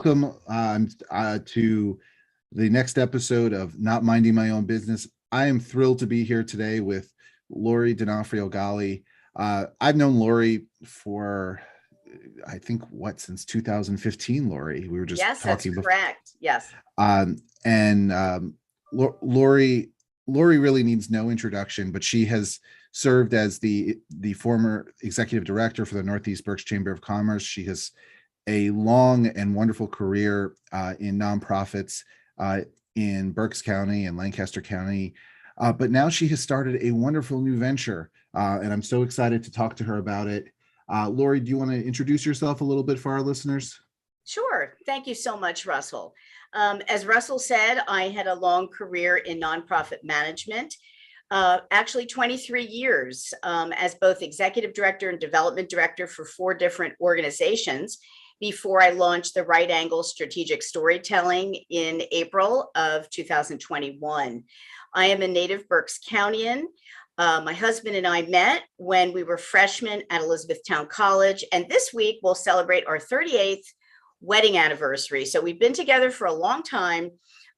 welcome to the next episode of Not Minding My Own Business. I am thrilled to be here today with Lori Donofrio-Galley. I've known Lori for, I think, since 2015, Lori. We were just Yes, talking that's correct. Yes. Lori really needs no introduction, but she has served as the former executive director for the Northeast Berks Chamber of Commerce. She has a long and wonderful career in nonprofits in Berks County and Lancaster County. But now she has started a wonderful new venture, and I'm so excited to talk to her about it. Lori, do you want to introduce yourself a little bit for our listeners? Sure. Thank you so much, Russell. As Russell said, I had a long career in nonprofit management, actually 23 years as both executive director and development director for 4 different organizations before I launched the Right Angle Strategic Storytelling in April of 2021. I am a native Berks Countyan. My husband and I met when we were freshmen at Elizabethtown College, and this week we'll celebrate our 38th wedding anniversary. So we've been together for a long time.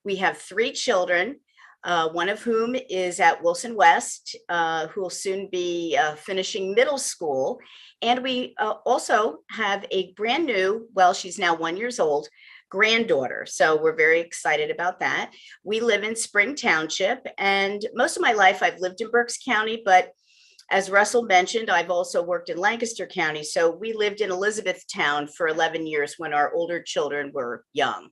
We have 3 children, one of whom is at Wilson West, who will soon be finishing middle school. And we also have a brand new, she's now 1 year old, granddaughter. So we're very excited about that. We live in Spring Township, and most of my life I've lived in Berks County, but as Russell mentioned, I've also worked in Lancaster County. So we lived in Elizabethtown for 11 years when our older children were young.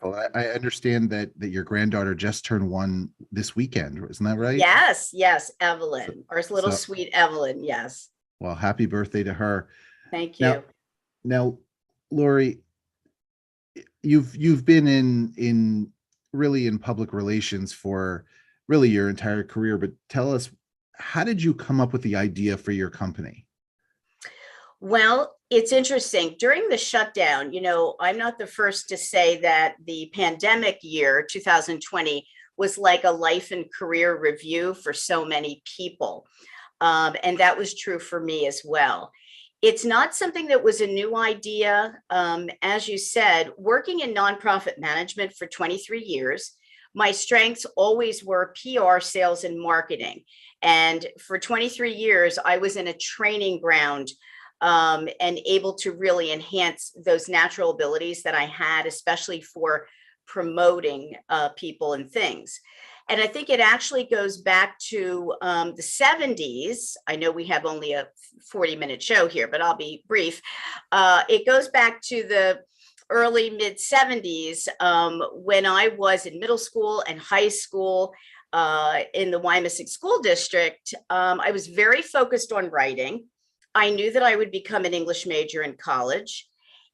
Well, I understand that your granddaughter just turned 1 this weekend. Isn't that right? Yes, Evelyn, our little sweet Evelyn. Yes. Well, happy birthday to her. Thank you. Now, Lori, you've been in public relations for really your entire career, but tell us, how did you come up with the idea for your company? Well, it's interesting. During the shutdown, I'm not the first to say that the pandemic year, 2020, was like a life and career review for so many people. And that was true for me as well. It's not something that was a new idea. As you said, working in nonprofit management for 23 years, my strengths always were PR, sales, and marketing. And for 23 years, I was in a training ground and able to really enhance those natural abilities that I had, especially for promoting people and things. And I think it actually goes back to the 70s. I know we have only a 40-minute show here, but I'll be brief. It goes back to the early mid 70s when I was in middle school and high school in the Wyomissing School District. I was very focused on writing. I knew that I would become an English major in college.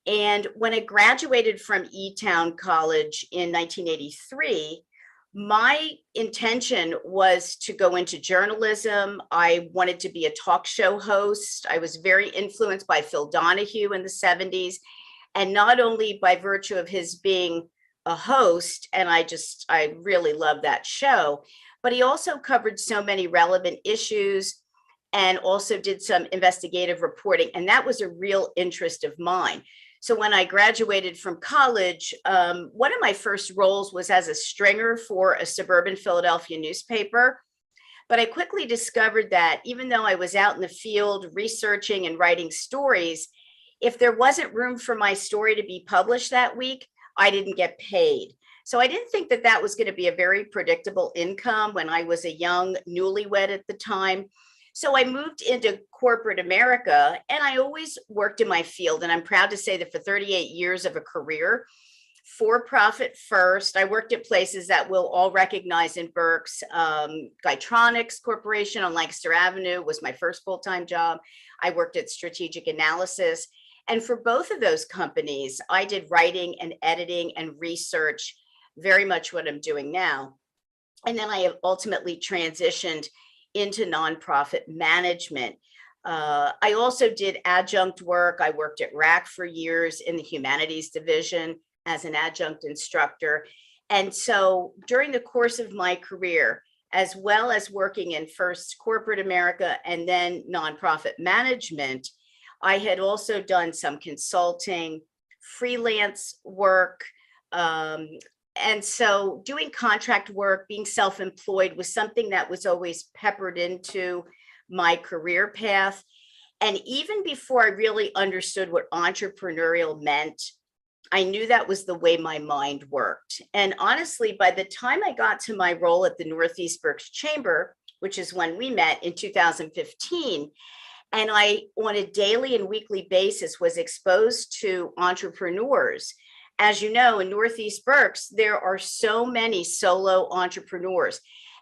And when I graduated from E-Town College in 1983, my intention was to go into journalism. I wanted to be a talk show host. I was very influenced by Phil Donahue in the 70s. And not only by virtue of his being a host, and I really love that show, but he also covered so many relevant issues and also did some investigative reporting. And that was a real interest of mine. So when I graduated from college, one of my first roles was as a stringer for a suburban Philadelphia newspaper. But I quickly discovered that even though I was out in the field researching and writing stories, if there wasn't room for my story to be published that week, I didn't get paid. So I didn't think that that was going to be a very predictable income when I was a young newlywed at the time. So I moved into corporate America, and I always worked in my field. And I'm proud to say that for 38 years of a career, for profit first, I worked at places that we'll all recognize in Berks. Guytronics Corporation on Lancaster Avenue was my first full-time job. I worked at Strategic Analysis. And for both of those companies, I did writing and editing and research, very much what I'm doing now. And then I have ultimately transitioned into nonprofit management. I also did adjunct work. I worked at RAC for years in the humanities division as an adjunct instructor. And so during the course of my career, as well as working in first corporate America and then nonprofit management, I had also done some consulting freelance work. And so doing contract work, being self-employed was something that was always peppered into my career path. And even before I really understood what entrepreneurial meant, I knew that was the way my mind worked. And honestly, by the time I got to my role at the Northeast Berks Chamber, which is when we met in 2015, and I, on a daily and weekly basis, was exposed to entrepreneurs. As you know, in Northeast Berks, there are so many solo entrepreneurs.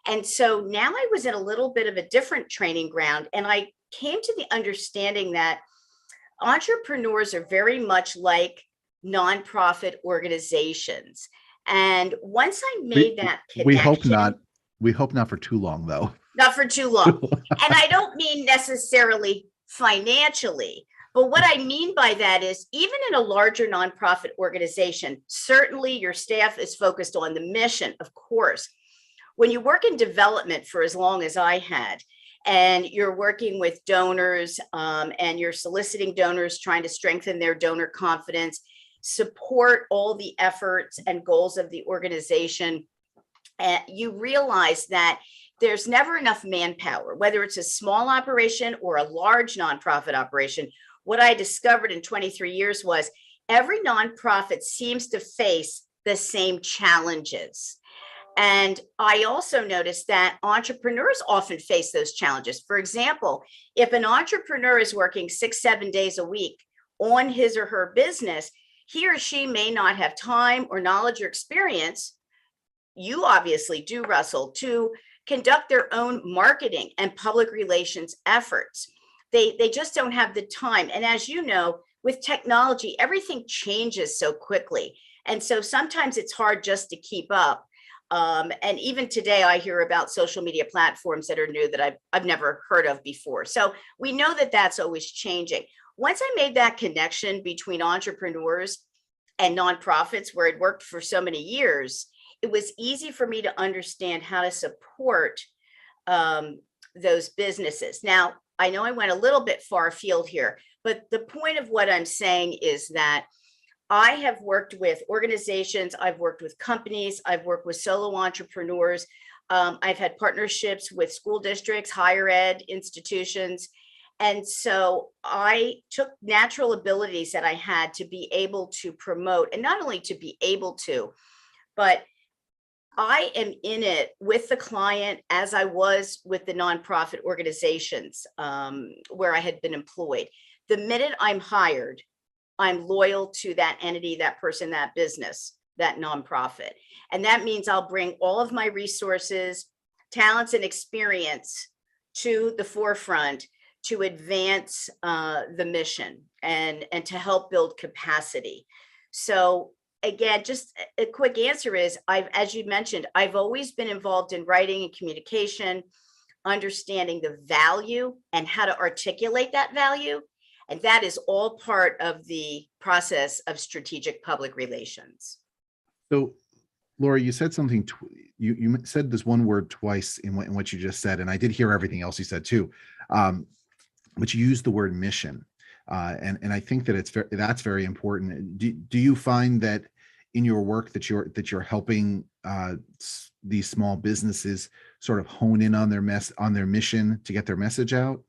And so now I was in a little bit of a different training ground, and I came to the understanding that entrepreneurs are very much like nonprofit organizations. And once I made that connection, we hope not. We hope not for too long, though. Not for too long. And I don't mean necessarily financially, but what I mean by that is even in a larger nonprofit organization, certainly your staff is focused on the mission, of course. When you work in development for as long as I had, and you're working with donors and you're soliciting donors, trying to strengthen their donor confidence, support all the efforts and goals of the organization, you realize that there's never enough manpower, whether it's a small operation or a large nonprofit operation. What I discovered in 23 years was every nonprofit seems to face the same challenges. And I also noticed that entrepreneurs often face those challenges. For example, if an entrepreneur is working 6-7 days a week on his or her business, he or she may not have time or knowledge or experience. You obviously do, Russell, to conduct their own marketing and public relations efforts. They just don't have the time. And as you know, with technology, everything changes so quickly. And so sometimes it's hard just to keep up. And even today, I hear about social media platforms that are new that I've never heard of before. So we know that that's always changing. Once I made that connection between entrepreneurs and nonprofits, where I'd worked for so many years, it was easy for me to understand how to support those businesses. Now, I know I went a little bit far afield here, but the point of what I'm saying is that I have worked with organizations, I've worked with companies, I've worked with solo entrepreneurs. I've had partnerships with school districts, higher ed institutions. And so I took natural abilities that I had to be able to promote, and not only to be able to, but I am in it with the client as I was with the nonprofit organizations where I had been employed. The minute I'm hired, I'm loyal to that entity, that person, that business, that nonprofit. And that means I'll bring all of my resources, talents, and experience to the forefront to advance the mission and to help build capacity. So again, just a quick answer is as you mentioned, I've always been involved in writing and communication, understanding the value and how to articulate that value. And that is all part of the process of strategic public relations. So, Lori, you said something, you said this one word twice in what you just said, and I did hear everything else you said too. But you used the word mission. And I think that that's very important. Do you find that in your work that you're helping these small businesses sort of hone in on their mission to get their message out?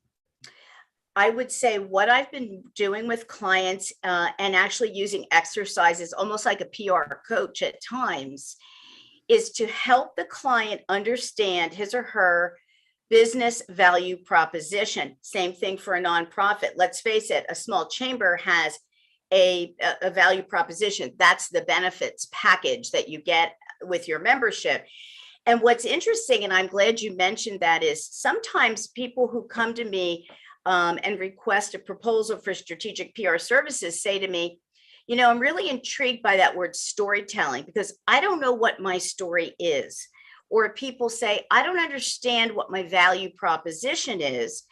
I would say what I've been doing with clients and actually using exercises, almost like a PR coach at times, is to help the client understand his or her business value proposition. Same thing for a nonprofit. Let's face it, a small chamber has a value proposition. That's the benefits package that you get with your membership. And what's interesting, and I'm glad you mentioned that, is sometimes people who come to me and request a proposal for strategic PR services say to me, I'm really intrigued by that word storytelling because I don't know what my story is. Or people say, I don't understand what my value proposition is.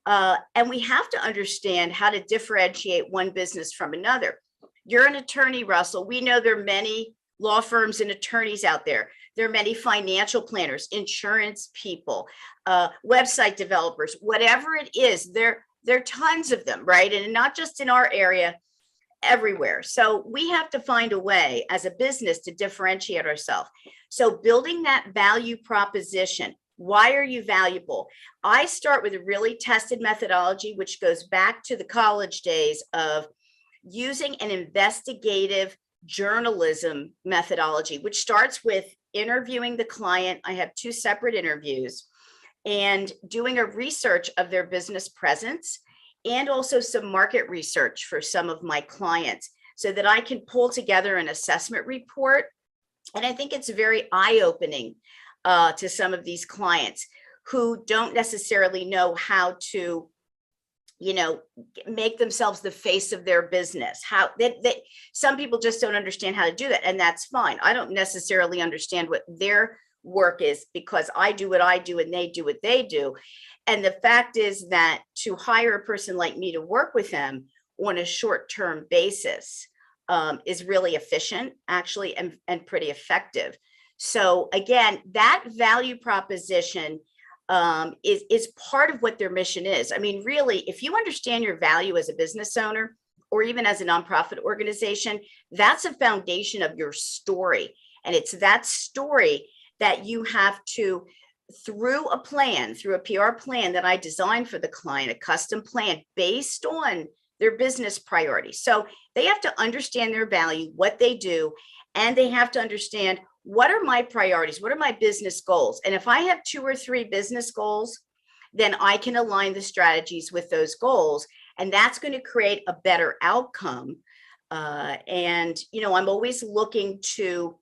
And we have to understand how to differentiate one business from another. You're an attorney, Russell. We know there are many law firms and attorneys out there. There are many financial planners, insurance people, website developers, whatever it is, there are tons of them, right? And not just in our area. everywhere. So we have to find a way as a business to differentiate ourselves. So building that value proposition. Why are you valuable? I start with a really tested methodology, which goes back to the college days of using an investigative journalism methodology, which starts with interviewing the client. I have 2 separate interviews and doing a research of their business presence and also some market research for some of my clients so that I can pull together an assessment report. And I think it's very eye-opening to some of these clients who don't necessarily know how to, make themselves the face of their business. How some people just don't understand how to do that. And that's fine. I don't necessarily understand what their work is because I do what I do and they do what they do. And the fact is that to hire a person like me to work with them on a short-term basis is really efficient, actually, and pretty effective. So again, that value proposition is part of what their mission is. I mean, really, if you understand your value as a business owner or even as a nonprofit organization, that's a foundation of your story. And it's that story that you have to, through a PR plan that I designed for the client, a custom plan based on their business priorities. So they have to understand their value, what they do, and they have to understand what are my priorities, what are my business goals. And if I have 2 or 3 business goals, then I can align the strategies with those goals. And that's going to create a better outcome. And I'm always looking to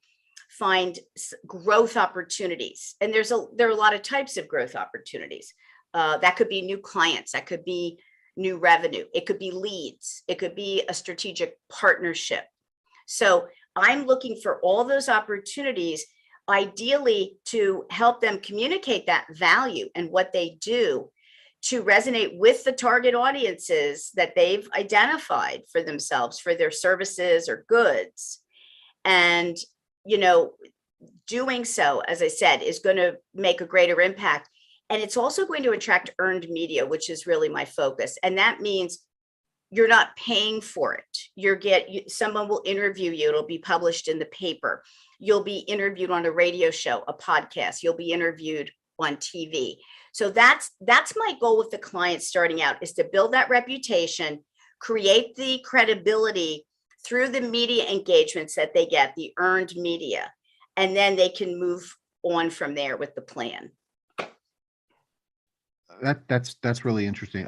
find growth opportunities. And there are a lot of types of growth opportunities. That could be new clients, that could be new revenue, it could be leads, it could be a strategic partnership. So I'm looking for all those opportunities, ideally to help them communicate that value and what they do to resonate with the target audiences that they've identified for themselves, for their services or goods. And doing so, as I said, is going to make a greater impact. And it's also going to attract earned media, which is really my focus. And that means you're not paying for it. Someone will interview you. It'll be published in the paper. You'll be interviewed on a radio show, a podcast. You'll be interviewed on TV. So that's my goal with the clients starting out, is to build that reputation, create the credibility through the media engagements that they get, the earned media, and then they can move on from there with the plan. That's really interesting.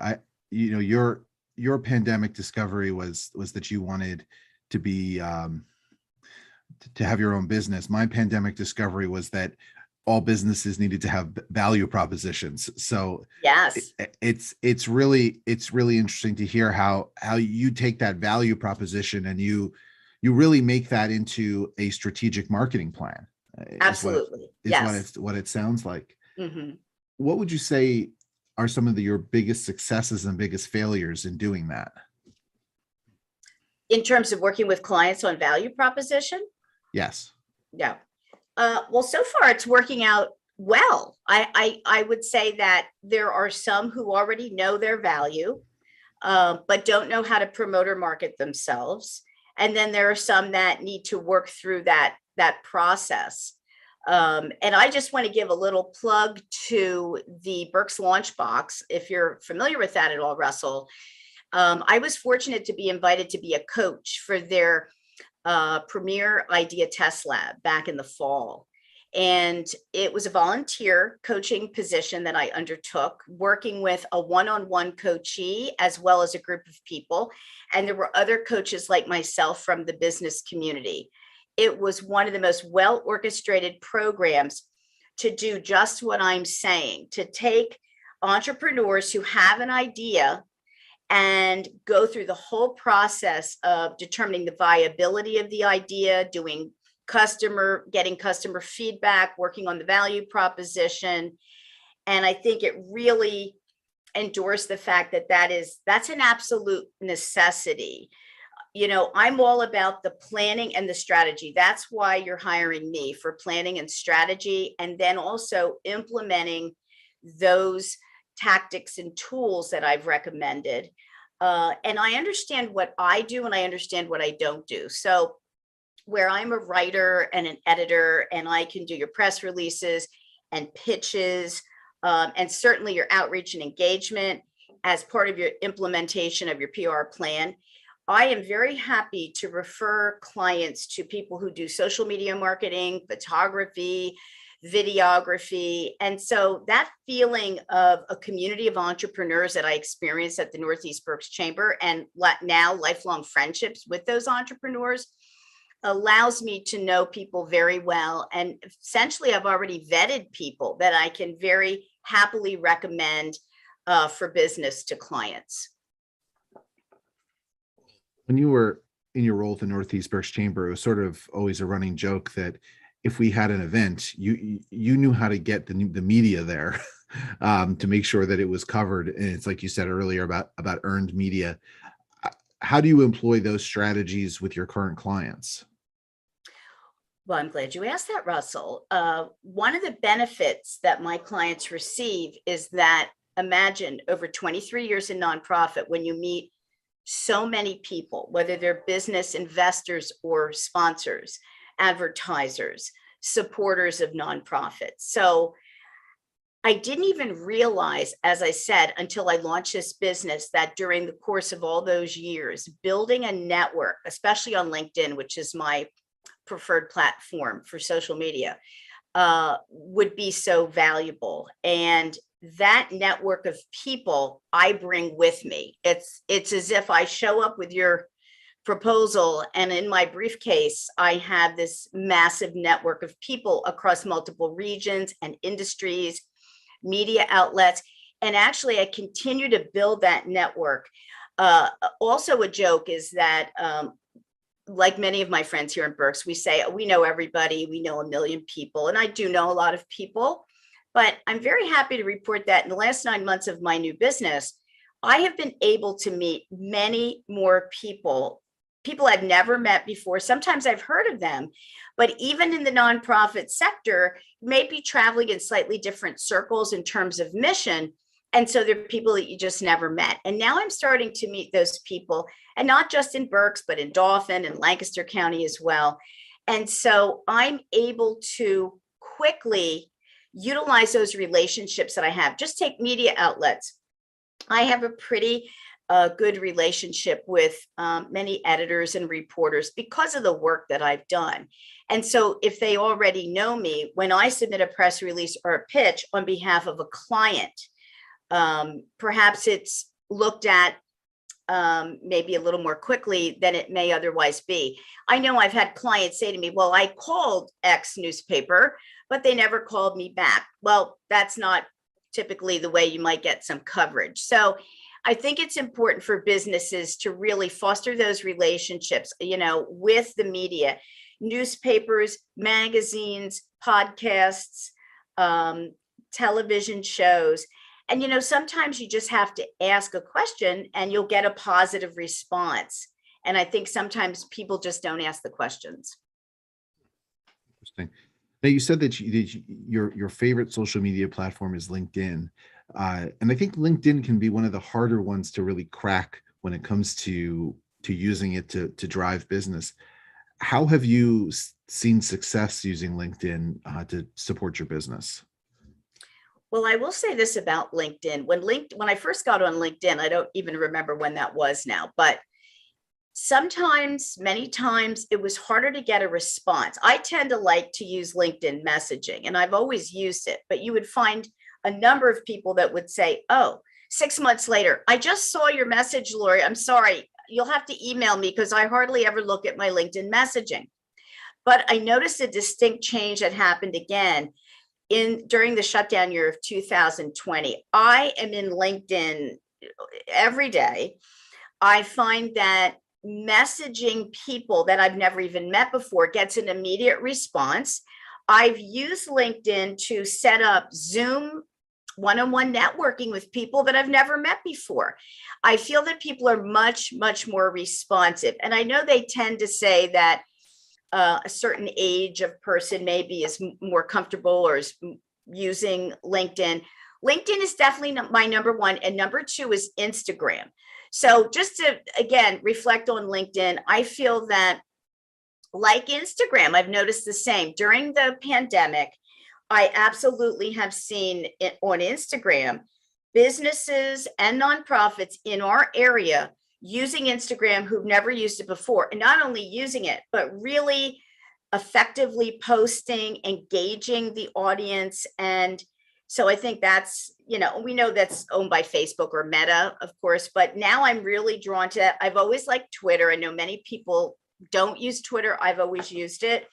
Your pandemic discovery was that you wanted to be to have your own business. My pandemic discovery was that all businesses needed to have value propositions. So yes, it's really interesting to hear how you take that value proposition and you really make that into a strategic marketing plan. Absolutely. What it sounds like. Mm-hmm. What would you say are some of your biggest successes and biggest failures in doing that? In terms of working with clients on value proposition? Yes. Yeah. Well, so far it's working out well. I would say that there are some who already know their value, but don't know how to promote or market themselves. And then there are some that need to work through that process. And I just want to give a little plug to the Berks Launch Box. If you're familiar with that at all, Russell, I was fortunate to be invited to be a coach for their premier idea test lab back in the fall. And it was a volunteer coaching position that I undertook, working with a one-on-one coachee as well as a group of people. And there were other coaches like myself from the business community. It was one of the most well-orchestrated programs to do just what I'm saying, to take entrepreneurs who have an idea and go through the whole process of determining the viability of the idea, getting customer feedback, working on the value proposition. And I think it really endorsed the fact that that's an absolute necessity. I'm all about the planning and the strategy. That's why you're hiring me, for planning and strategy, and then also implementing those tactics and tools that I've recommended And I understand what I do and I understand what I don't do. So where I'm a writer and an editor, and I can do your press releases and pitches, and certainly your outreach and engagement as part of your implementation of your PR plan. I am very happy to refer clients to people who do social media marketing, photography, videography. And so that feeling of a community of entrepreneurs that I experienced at the Northeast Berks Chamber, and now lifelong friendships with those entrepreneurs, allows me to know people very well. And essentially, I've already vetted people that I can very happily recommend for business to clients. When you were in your role at the Northeast Berks Chamber, it was sort of always a running joke that if we had an event, you knew how to get the media there to make sure that it was covered. And it's like you said earlier about earned media. How do you employ those strategies with your current clients? Well, I'm glad you asked that, Russell. One of the benefits that my clients receive is that, imagine over 23 years in nonprofit, when you meet so many people, whether they're business investors or sponsors, advertisers, supporters of nonprofits. So I didn't even realize, as I said, until I launched this business, that during the course of all those years, building a network, especially on LinkedIn, which is my preferred platform for social media, would be so valuable. And that network of people I bring with me. It's as if I show up with your proposal, and in my briefcase, I have this massive network of people across multiple regions and industries, media outlets. And actually, I continue to build that network. Also, a joke is that like many of my friends here in Berks, we say, we know everybody, we know a million people. And I do know a lot of people, but I'm very happy to report that in the last 9 months of my new business, I have been able to meet many more people I've never met before. Sometimes I've heard of them, but even in the nonprofit sector, maybe traveling in slightly different circles in terms of mission. And so there are people that you just never met. And now I'm starting to meet those people, and not just in Berks, but in Dauphin and Lancaster County as well. And so I'm able to quickly utilize those relationships that I have. Just take media outlets. I have a pretty good relationship with many editors and reporters because of the work that I've done. And so if they already know me, when I submit a press release or a pitch on behalf of a client, perhaps it's looked at maybe a little more quickly than it may otherwise be. I know I've had clients say to me, well, I called X newspaper, but they never called me back. Well, that's not typically the way you might get some coverage. So I think it's important for businesses to really foster those relationships, with the media, newspapers, magazines, podcasts, television shows. And, sometimes you just have to ask a question and you'll get a positive response. And I think sometimes people just don't ask the questions. Interesting. Now, you said that your favorite social media platform is LinkedIn. And I think LinkedIn can be one of the harder ones to really crack when it comes to using it to drive business. How have you seen success using LinkedIn to support your business? Well, I will say this about LinkedIn. When I first got on LinkedIn, I don't even remember when that was now, but many times it was harder to get a response. I tend to like to use LinkedIn messaging, and I've always used it, but you would find a number of people that would say, oh, 6 months later, I just saw your message, Lori. I'm sorry, you'll have to email me because I hardly ever look at my LinkedIn messaging. But I noticed a distinct change that happened again during the shutdown year of 2020. I am in LinkedIn every day. I find that messaging people that I've never even met before gets an immediate response. I've used LinkedIn to set up Zoom one-on-one networking with people that I've never met before. I feel that people are much, much more responsive. And I know they tend to say that a certain age of person maybe is more comfortable or is using LinkedIn. LinkedIn is definitely my number one, and number two is Instagram. So just to, again, reflect on LinkedIn, I feel that like Instagram, I've noticed the same. During the pandemic, I absolutely have seen it on Instagram, businesses and nonprofits in our area using Instagram who've never used it before. And not only using it, but really effectively posting, engaging the audience. And so I think that's, we know that's owned by Facebook or Meta, of course, but now I'm really drawn to that. I've always liked Twitter. I know many people don't use Twitter. I've always used it.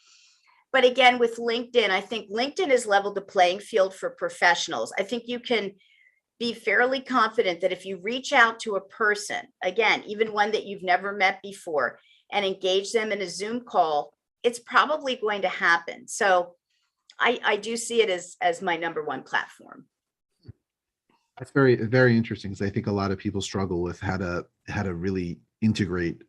But again, with LinkedIn, I think LinkedIn has leveled the playing field for professionals. I think you can be fairly confident that if you reach out to a person, again, even one that you've never met before, and engage them in a Zoom call, it's probably going to happen. So I do see it as my number one platform. That's very, very interesting, because I think a lot of people struggle with how to really integrate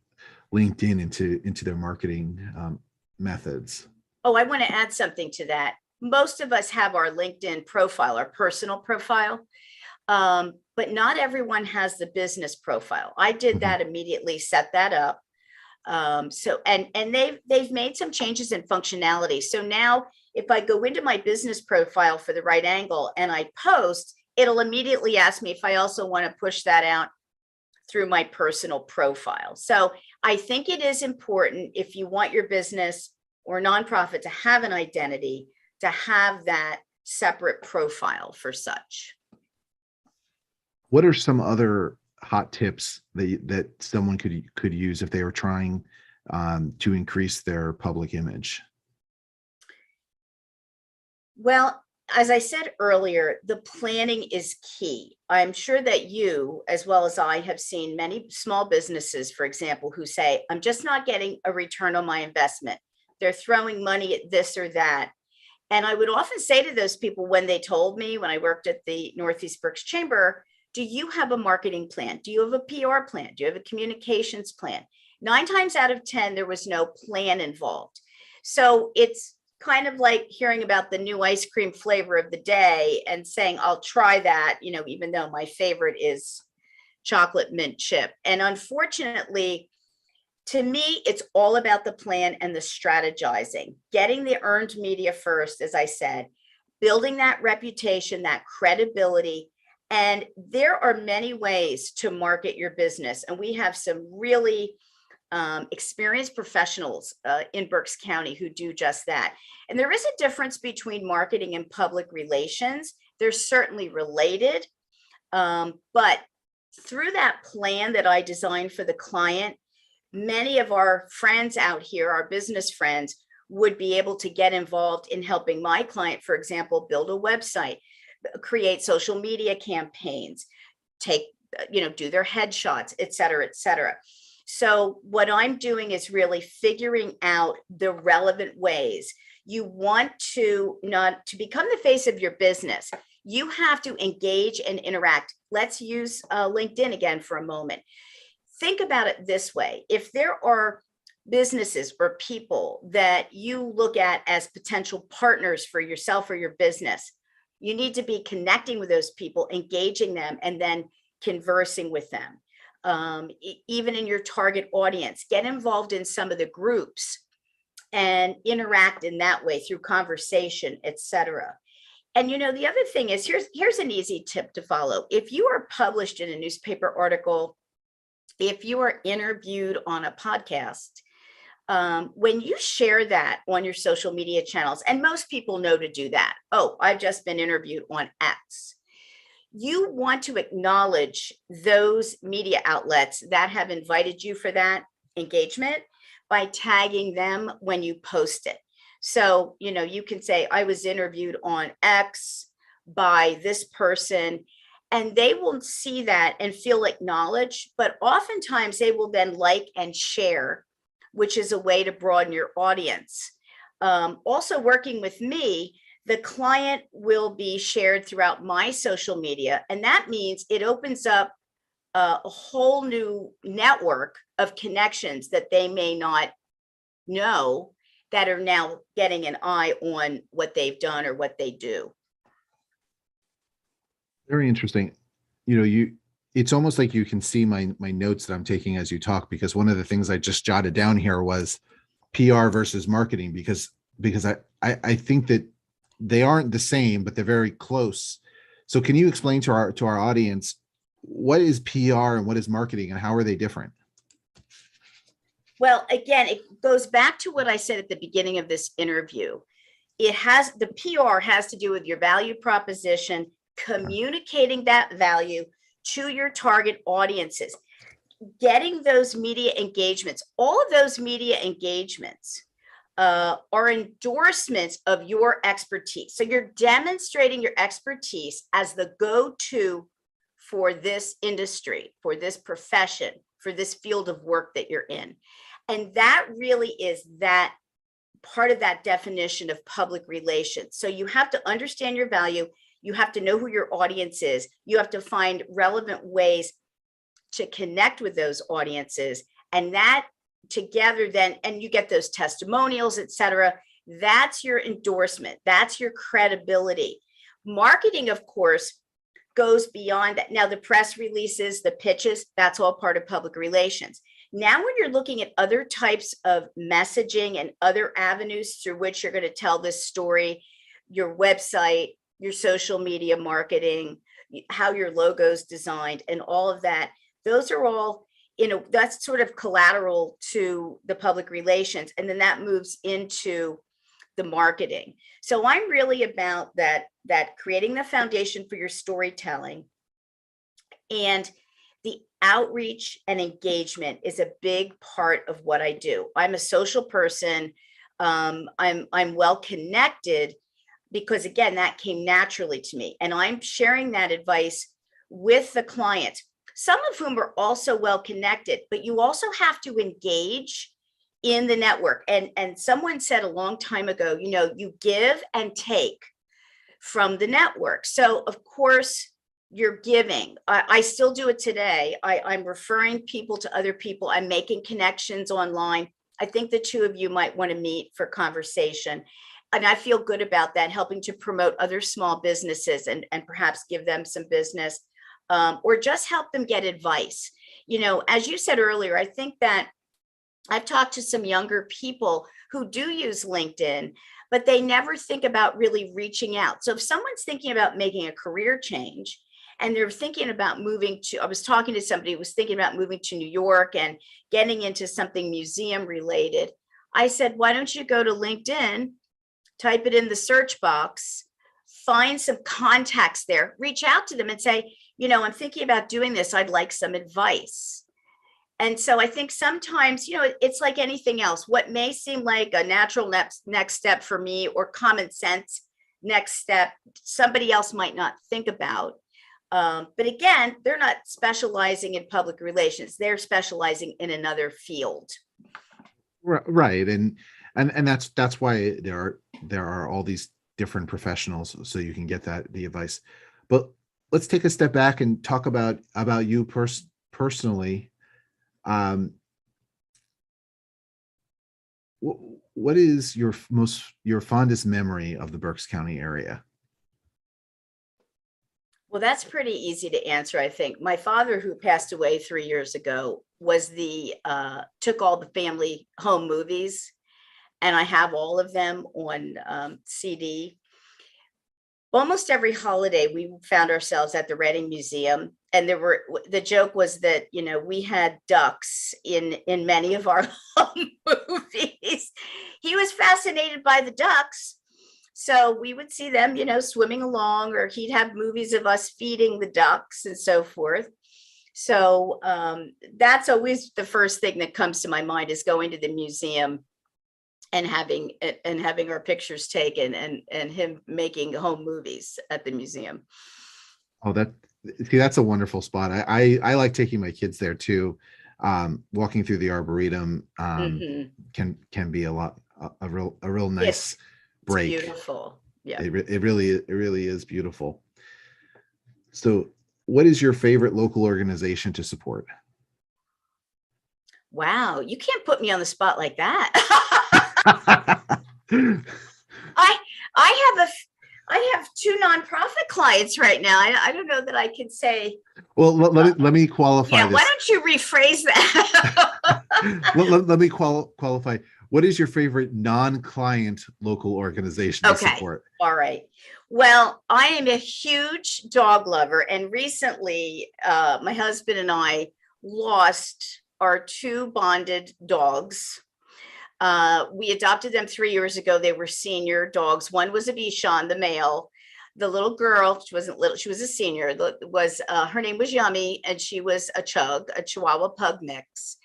LinkedIn into their marketing methods. Oh, I want to add something to that. Most of us have our LinkedIn profile, our personal profile, but not everyone has the business profile. I did that immediately, set that up. So they've made some changes in functionality. So now if I go into my business profile for the right angle and I post, it'll immediately ask me if I also want to push that out through my personal profile. So I think it is important, if you want your business or nonprofit to have an identity, to have that separate profile for such. What are some other hot tips that someone could use if they were trying to increase their public image? Well, as I said earlier, the planning is key. I'm sure that you, as well as I, have seen many small businesses, for example, who say, I'm just not getting a return on my investment. They're throwing money at this or that. And I would often say to those people, when they told me, when I worked at the Northeast Berks Chamber, do you have a marketing plan? Do you have a PR plan? Do you have a communications plan? 9 times out of 10, there was no plan involved. So it's kind of like hearing about the new ice cream flavor of the day and saying, I'll try that, even though my favorite is chocolate mint chip. And unfortunately, to me, it's all about the plan and the strategizing, getting the earned media first, as I said, building that reputation, that credibility. And there are many ways to market your business. And we have some really experienced professionals in Berks County who do just that. And there is a difference between marketing and public relations. They're certainly related, but through that plan that I designed for the client, many of our friends out here, our business friends, would be able to get involved in helping my client, for example, build a website, create social media campaigns, do their headshots, et cetera, et cetera. So what I'm doing is really figuring out the relevant ways. You want to become the face of your business. You have to engage and interact. Let's use LinkedIn again for a moment. Think about it this way. If there are businesses or people that you look at as potential partners for yourself or your business, you need to be connecting with those people, engaging them, and then conversing with them. Even in your target audience, get involved in some of the groups and interact in that way through conversation, etc. And the other thing is, here's an easy tip to follow. If you are published in a newspaper article, if you are interviewed on a podcast, when you share that on your social media channels, and most people know to do that. Oh, I've just been interviewed on X. You want to acknowledge those media outlets that have invited you for that engagement by tagging them when you post it. So, you can say, I was interviewed on X by this person, and they will see that and feel acknowledged, but oftentimes they will then like and share, which is a way to broaden your audience. Also working with me, the client will be shared throughout my social media. And that means it opens up a whole new network of connections that they may not know, that are now getting an eye on what they've done or what they do. Very interesting. You it's almost like you can see my notes that I'm taking as you talk, because one of the things I just jotted down here was PR versus marketing, because I think that they aren't the same, but they're very close. So can you explain to our audience, what is PR and what is marketing, and how are they different? Well, again, it goes back to what I said at the beginning of this interview. The PR has to do with your value proposition, communicating that value to your target audiences, getting those media engagements. All of those media engagements are endorsements of your expertise. So you're demonstrating your expertise as the go-to for this industry, for this profession, for this field of work that you're in. And that really is that part of that definition of public relations. So you have to understand your value. You have to know who your audience is. You have to find relevant ways to connect with those audiences. And that together then, and you get those testimonials, et cetera. That's your endorsement. That's your credibility. Marketing, of course, goes beyond that. Now, the press releases, the pitches, that's all part of public relations. Now, when you're looking at other types of messaging and other avenues through which you're going to tell this story, your website, your social media marketing, how your logo's designed, and all of that, those are all, that's sort of collateral to the public relations. And then that moves into the marketing. So I'm really about that creating the foundation for your storytelling, and the outreach and engagement is a big part of what I do. I'm a social person. I'm well connected because, again, that came naturally to me, and I'm sharing that advice with the clients, some of whom are also well connected, but you also have to engage in the network. And someone said a long time ago, you give and take from the network. So of course you're giving. I still do it today. I'm referring people to other people. I'm making connections online. I think the two of you might want to meet for conversation. And I feel good about that, helping to promote other small businesses and perhaps give them some business, or just help them get advice. As you said earlier, I think that I've talked to some younger people who do use LinkedIn, but they never think about really reaching out. So if someone's thinking about making a career change and they're thinking about I was talking to somebody who was thinking about moving to New York and getting into something museum related. I said, why don't you go to LinkedIn, type it in the search box, find some contacts there, reach out to them and say, I'm thinking about doing this. I'd like some advice. And so I think sometimes, it's like anything else. What may seem like a natural next step for me, or common sense next step, somebody else might not think about. But again, they're not specializing in public relations. They're specializing in another field. Right. And that's why there are all these different professionals, so you can get the advice. But let's take a step back and talk about you personally. What is your fondest memory of the Berks County area? Well, that's pretty easy to answer, I think. My father, who passed away 3 years ago, was took all the family home movies, and I have all of them on CD. Almost every holiday, we found ourselves at the Reading Museum, and the joke was that, we had ducks in many of our home movies. He was fascinated by the ducks. So we would see them, swimming along, or he'd have movies of us feeding the ducks and so forth. So that's always the first thing that comes to my mind, is going to the museum and having our pictures taken, and him making home movies at the museum. Oh, that's a wonderful spot. I like taking my kids there too. Walking through the Arboretum can be a real nice break. It's beautiful. Yeah. It really is beautiful. So what is your favorite local organization to support? Wow, you can't put me on the spot like that. I I have two nonprofit clients right now. I don't know that I can say. Well, let me qualify Yeah, this. why don't you rephrase that? Let me qualify. What is your favorite non-client local organization to Okay. support? All right. Well, I am a huge dog lover, and recently, my husband and I lost our two bonded dogs. We adopted them 3 years ago. They were senior dogs. One was a Bichon, the male. The little girl, she wasn't little, she was a senior, was her name was Yummy, and she was a Chug, a Chihuahua Pug mix.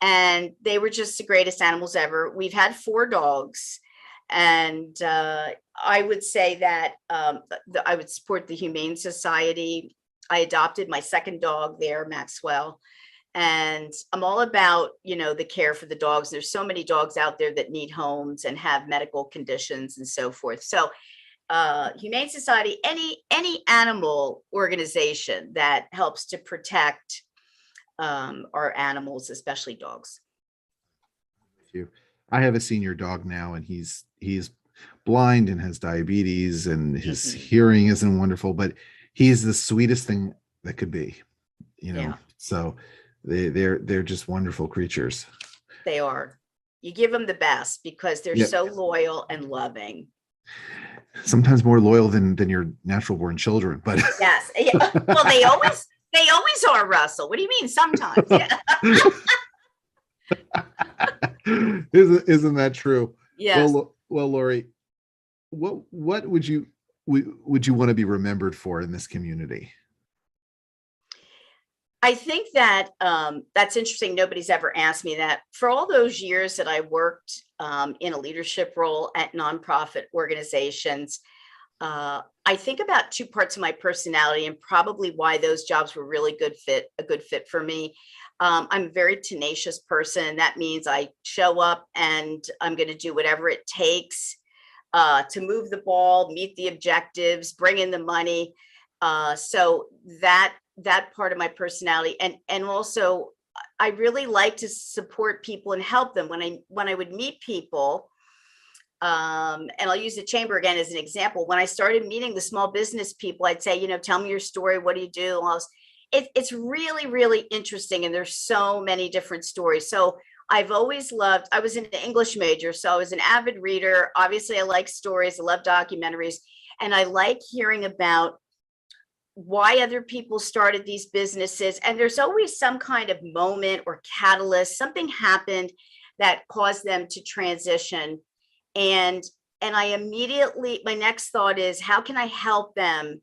And they were just the greatest animals ever. We've had four dogs. And I would say that I would support the Humane Society. I adopted my second dog there, Maxwell. And I'm all about, the care for the dogs. There's so many dogs out there that need homes and have medical conditions and so forth. So Humane Society, any animal organization that helps to protect our animals, especially dogs. I have a senior dog now, and he's blind and has diabetes, and his hearing isn't wonderful, but he's the sweetest thing that could be, Yeah. So they're just wonderful creatures. They are. You give them the best because they're so loyal and loving. Sometimes more loyal than your natural born children, but yes. Yeah. Well, they always are, Russell. What do you mean sometimes? Yeah. Isn't that true? Yes. Well, Lori, what would you want to be remembered for in this community? I think that that's interesting. Nobody's ever asked me that. For all those years that I worked in a leadership role at nonprofit organizations, I think about two parts of my personality and probably why those jobs were really a good fit for me. I'm a very tenacious person. That means I show up and I'm going to do whatever it takes to move the ball, meet the objectives, bring in the money. So that part of my personality, and also I really like to support people and help them when I would meet people. And I'll use the chamber again as an example. When I started meeting the small business people, I'd say, tell me your story. What do you do? It's really, really interesting. And there's so many different stories. So I've always loved, I was an English major, so I was an avid reader. Obviously, I like stories. I love documentaries. And I like hearing about why other people started these businesses. And there's always some kind of moment or catalyst, something happened that caused them to transition. And I immediately, my next thought is, how can I help them,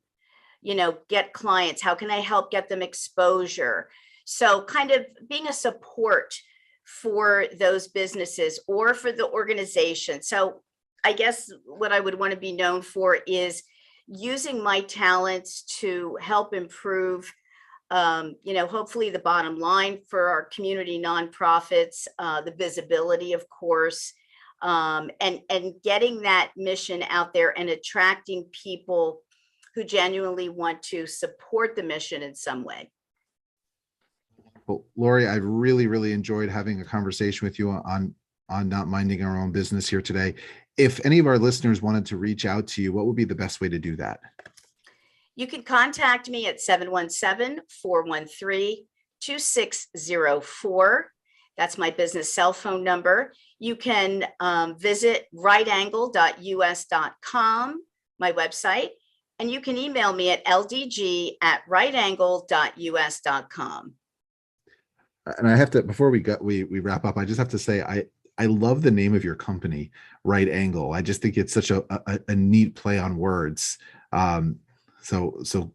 get clients? How can I help get them exposure? So kind of being a support for those businesses or for the organization. So I guess what I would want to be known for is using my talents to help improve, hopefully the bottom line for our community nonprofits, the visibility, of course, and getting that mission out there and attracting people who genuinely want to support the mission in some way. Well, Lori, I really, really enjoyed having a conversation with you on not minding our own business here today. If any of our listeners wanted to reach out to you, what would be the best way to do that? You can contact me at 717-413-2604. That's my business cell phone number. You can visit rightangle.us.com, my website, and you can email me at ldg@rightangle.us.com. And I have to, before we wrap up, I just have to say, I love the name of your company, Right Angle. I just think it's such a neat play on words. So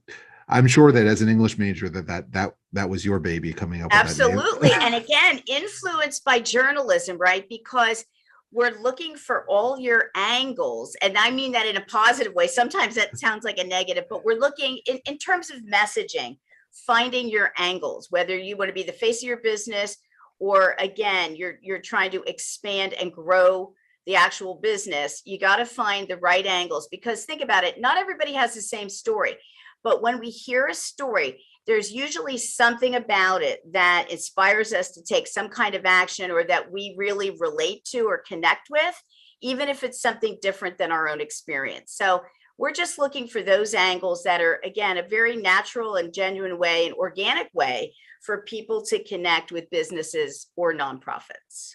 I'm sure that as an English major, that was your baby coming up. Absolutely. And again, influenced by journalism, right? Because we're looking for all your angles. And I mean that in a positive way. Sometimes that sounds like a negative, but we're looking in terms of messaging, finding your angles, whether you want to be the face of your business, or again, you're trying to expand and grow the actual business. You got to find the right angles, because think about it, not everybody has the same story. But when we hear a story, there's usually something about it that inspires us to take some kind of action, or that we really relate to or connect with, even if it's something different than our own experience. So We're just looking for those angles that are, again, a very natural and genuine way, an organic way for people to connect with businesses or nonprofits.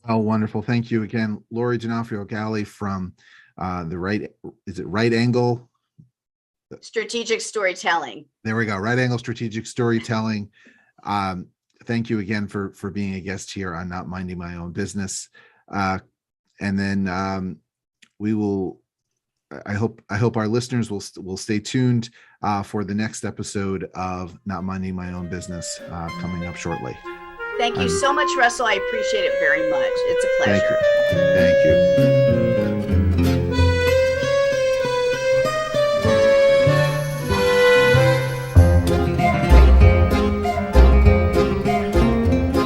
Oh, wonderful. Thank you again, Lori Donofrio-Galley from Right Angle? Strategic storytelling. There we go. Right Angle Strategic Storytelling. Thank you again for being a guest here on Not Minding My Own Business. And then we will. I hope our listeners will stay tuned for the next episode of Not Minding My Own Business coming up shortly. Thank you so much, Russell. I appreciate it very much. It's a pleasure. Thank you. Thank you.